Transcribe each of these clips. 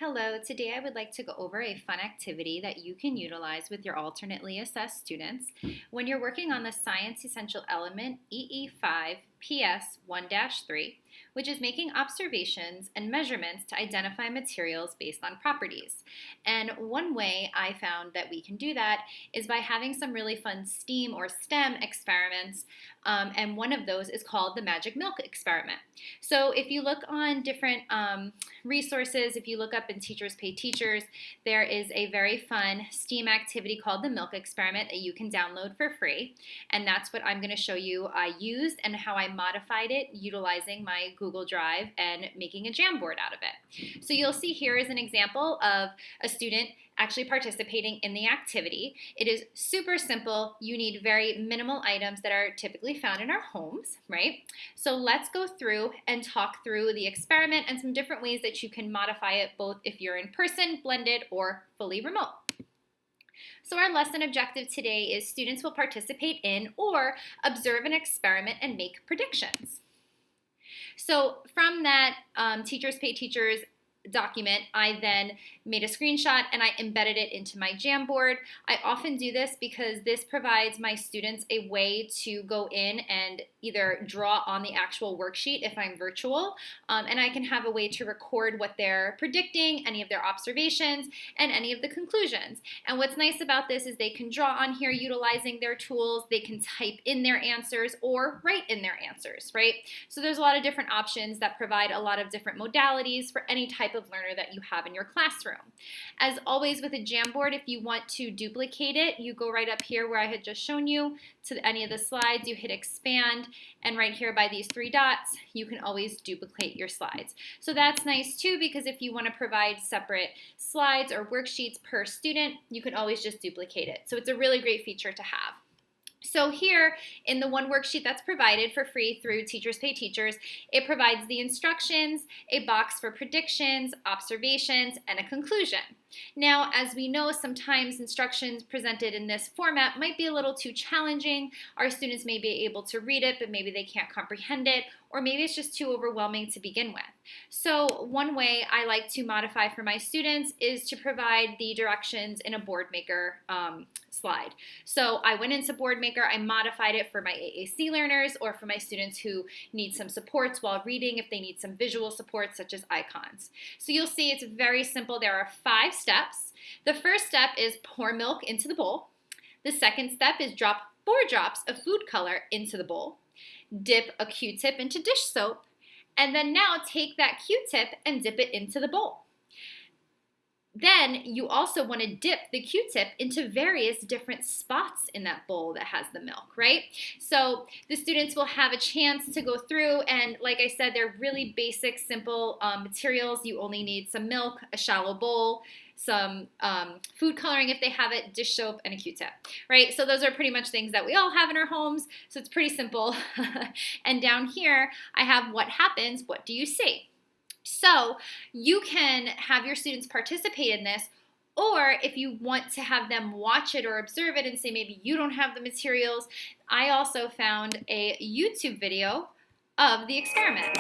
Hello, today I would like to go over a fun activity that you can utilize with your alternately assessed students when you're working on the Science Essential Element EE5 PS 1-3, which is making observations and measurements to identify materials based on properties. And one way I found that we can do that is by having some really fun STEAM or STEM experiments, and one of those is called the Magic Milk Experiment. So if you look on different resources, if you look up in Teachers Pay Teachers, there is a very fun STEAM activity called the Milk Experiment that you can download for free. And that's what I'm going to show you I used and how I modified it utilizing my Google Drive and making a Jamboard out of it. So you'll see here is an example of a student actually participating in the activity. It is super simple. You need very minimal items that are typically found in our homes, right? So let's go through and talk through the experiment and some different ways that you can modify it, both if you're in person, blended, or fully remote. So our lesson objective today is students will participate in or observe an experiment and make predictions. So from that Teachers Pay Teachers document, I then made a screenshot and I embedded it into my Jamboard. I often do this because this provides my students a way to go in and either draw on the actual worksheet if I'm virtual, and I can have a way to record what they're predicting, any of their observations, and any of the conclusions. And what's nice about this is they can draw on here utilizing their tools, they can type in their answers or write in their answers, right? So there's a lot of different options that provide a lot of different modalities for any type of learner that you have in your classroom. As always with a Jamboard, if you want to duplicate it, you go right up here where I had just shown you to any of the slides, you hit expand, and right here by these three dots, you can always duplicate your slides. So that's nice too, because if you want to provide separate slides or worksheets per student, you can always just duplicate it. So it's a really great feature to have. So here in the one worksheet that's provided for free through Teachers Pay Teachers, it provides the instructions, a box for predictions, observations, and a conclusion. Now, as we know, sometimes instructions presented in this format might be a little too challenging. Our students may be able to read it, but maybe they can't comprehend it, or maybe it's just too overwhelming to begin with. So one way I like to modify for my students is to provide the directions in a board maker slide. So I went into board maker, I modified it for my AAC learners or for my students who need some supports while reading if they need some visual support such as icons. So you'll see it's very simple. There are 5 steps. The first step is pour milk into the bowl. The second step is drop 4 drops of food color into the bowl. Dip a Q-tip into dish soap, and then now take that Q-tip and dip it into the bowl. Then you also want to dip the Q-tip into various different spots in that bowl that has the milk, right? So the students will have a chance to go through, and like I said, they're really basic, simple materials. You only need some milk, a shallow bowl, some food coloring if they have it, dish soap, and a Q-tip, right? So those are pretty much things that we all have in our homes, so it's pretty simple. And down here, I have what happens, what do you see? So you can have your students participate in this, or if you want to have them watch it or observe it and say maybe you don't have the materials, I also found a YouTube video of the experiment.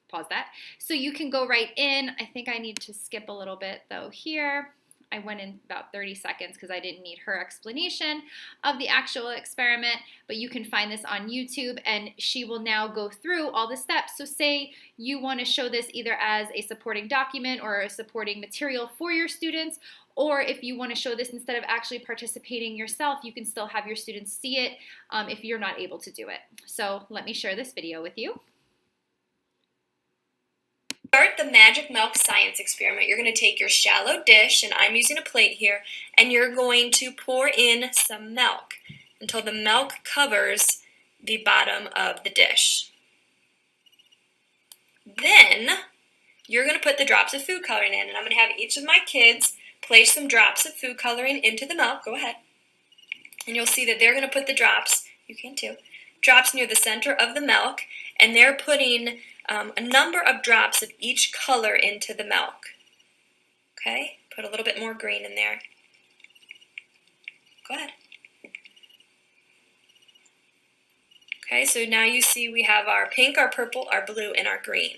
Pause that. So you can go right in. I think I need to skip a little bit though here. I went in about 30 seconds because I didn't need her explanation of the actual experiment, but you can find this on YouTube and she will now go through all the steps. So say you want to show this either as a supporting document or a supporting material for your students, or if you want to show this instead of actually participating yourself, you can still have your students see it if you're not able to do it. So let me share this video with you. Start the magic milk science experiment. You're going to take your shallow dish, and I'm using a plate here, and you're going to pour in some milk until the milk covers the bottom of the dish. Then you're going to put the drops of food coloring in, and I'm going to have each of my kids place some drops of food coloring into the milk. Go ahead. And you'll see that they're going to put the drops, you can too, drops near the center of the milk, and they're putting a number of drops of each color into the milk. Okay, put a little bit more green in there. Go ahead. Okay, so now you see we have our pink, our purple, our blue, and our green.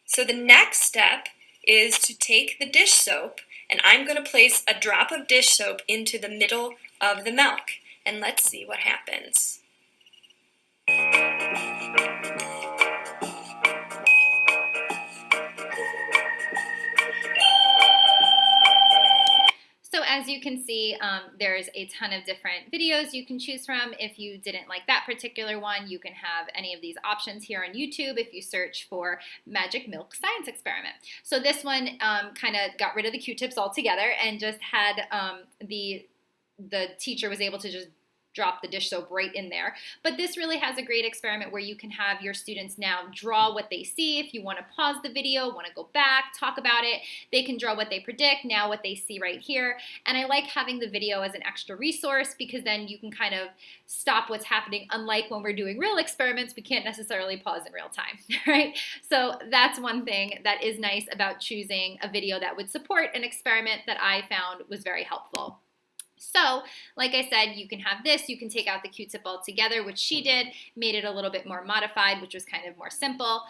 So the next step is to take the dish soap, and I'm going to place a drop of dish soap into the middle of the milk. And let's see what happens. So as you can see, there's a ton of different videos you can choose from. If you didn't like that particular one, you can have any of these options here on YouTube if you search for Magic Milk Science Experiment. So this one kind of got rid of the Q-tips altogether and just had the teacher was able to just drop the dish soap right in there. But this really has a great experiment where you can have your students now draw what they see. If you want to pause the video, want to go back, talk about it, they can draw what they predict, now what they see right here. And I like having the video as an extra resource because then you can kind of stop what's happening. Unlike when we're doing real experiments, we can't necessarily pause in real time, right? So that's one thing that is nice about choosing a video that would support an experiment that I found was very helpful. So, like I said, you can have this, you can take out the Q-tip altogether, which she did, made it a little bit more modified, which was kind of more simple.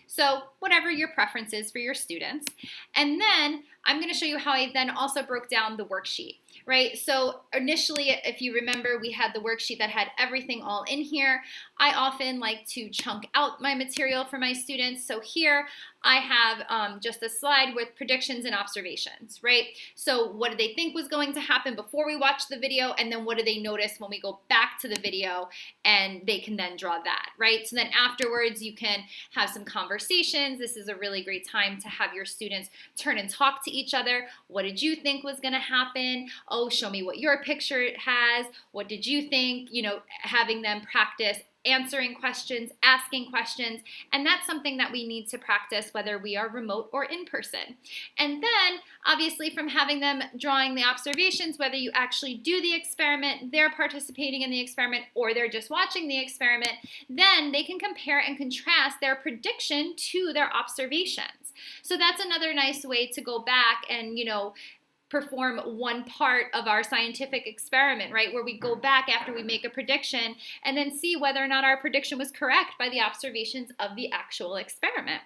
So whatever your preference is for your students. And then I'm going to show you how I then also broke down the worksheet, right? So initially, if you remember, we had the worksheet that had everything all in here. I often like to chunk out my material for my students. So here I have just a slide with predictions and observations, right? So what did they think was going to happen before we watched the video? And then what do they notice when we go back to the video? And they can then draw that, right? So then afterwards, you can have some conversations. This is a really great time to have your students turn and talk to each other. What did you think was going to happen? Oh, show me what your picture has. What did you think? You know, having them practice answering questions, asking questions, and that's something that we need to practice whether we are remote or in person. And then, obviously, from having them drawing the observations, whether you actually do the experiment, they're participating in the experiment, or they're just watching the experiment, then they can compare and contrast their prediction to their observations. So that's another nice way to go back and, you know, perform one part of our scientific experiment, right? Where we go back after we make a prediction and then see whether or not our prediction was correct by the observations of the actual experiment.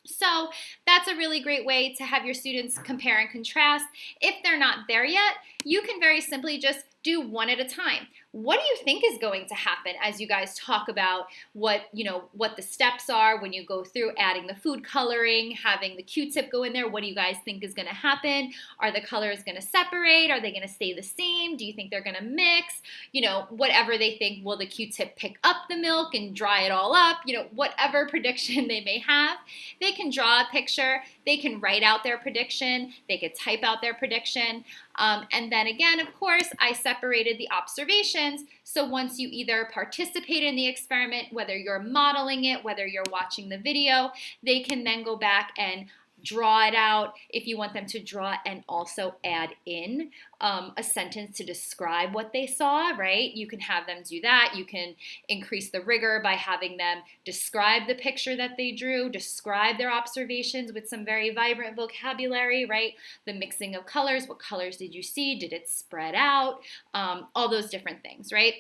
So that's a really great way to have your students compare and contrast. If they're not there yet, you can very simply just do one at a time. What do you think is going to happen as you guys talk about what the steps are when you go through adding the food coloring, having the Q-tip go in there? What do you guys think is going to happen? Are the colors going to separate? Are they going to stay the same? Do you think they're going to mix? You know, whatever they think, will the Q-tip pick up the milk and dry it all up? You know, whatever prediction they may have, they can draw a picture. They can write out their prediction. They could type out their prediction. And then again, of course, I separated the observations. So once you either participate in the experiment, whether you're modeling it, whether you're watching the video, they can then go back and draw it out. If you want them to draw and also add in a sentence to describe what they saw, right? You can have them do that. You can increase the rigor by having them describe the picture that they drew, describe their observations with some very vibrant vocabulary, right? The mixing of colors, what colors did you see? Did it spread out? All those different things, right?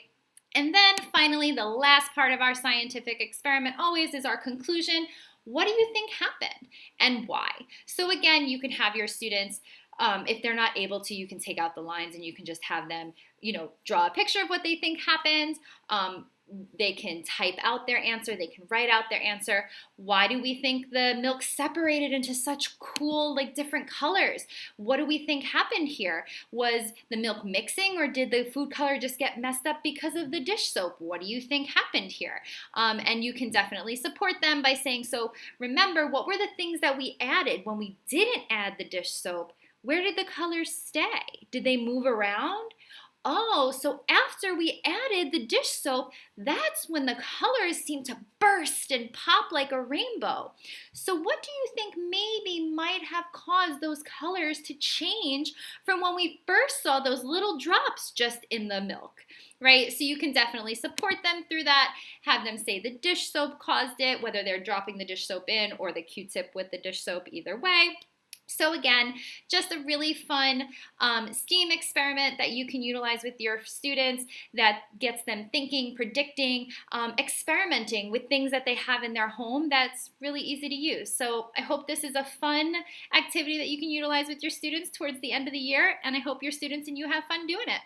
And then finally, the last part of our scientific experiment always is our conclusion. What do you think happened and why? So again, you can have your students, if they're not able to, you can take out the lines and you can just have them, draw a picture of what they think happened. They can type out their answer. They can write out their answer. Why do we think the milk separated into such cool, different colors? What do we think happened here? Was the milk mixing, or did the food color just get messed up because of the dish soap? What do you think happened here? And you can definitely support them by saying, so remember, what were the things that we added when we didn't add the dish soap? Where did the colors stay? Did they move around? Oh, so after we added the dish soap, that's when the colors seem to burst and pop like a rainbow. So what do you think maybe might have caused those colors to change from when we first saw those little drops just in the milk, right? So you can definitely support them through that, have them say the dish soap caused it, whether they're dropping the dish soap in or the Q-tip with the dish soap, either way. So again, just a really fun STEAM experiment that you can utilize with your students that gets them thinking, predicting, experimenting with things that they have in their home that's really easy to use. So I hope this is a fun activity that you can utilize with your students towards the end of the year, and I hope your students and you have fun doing it.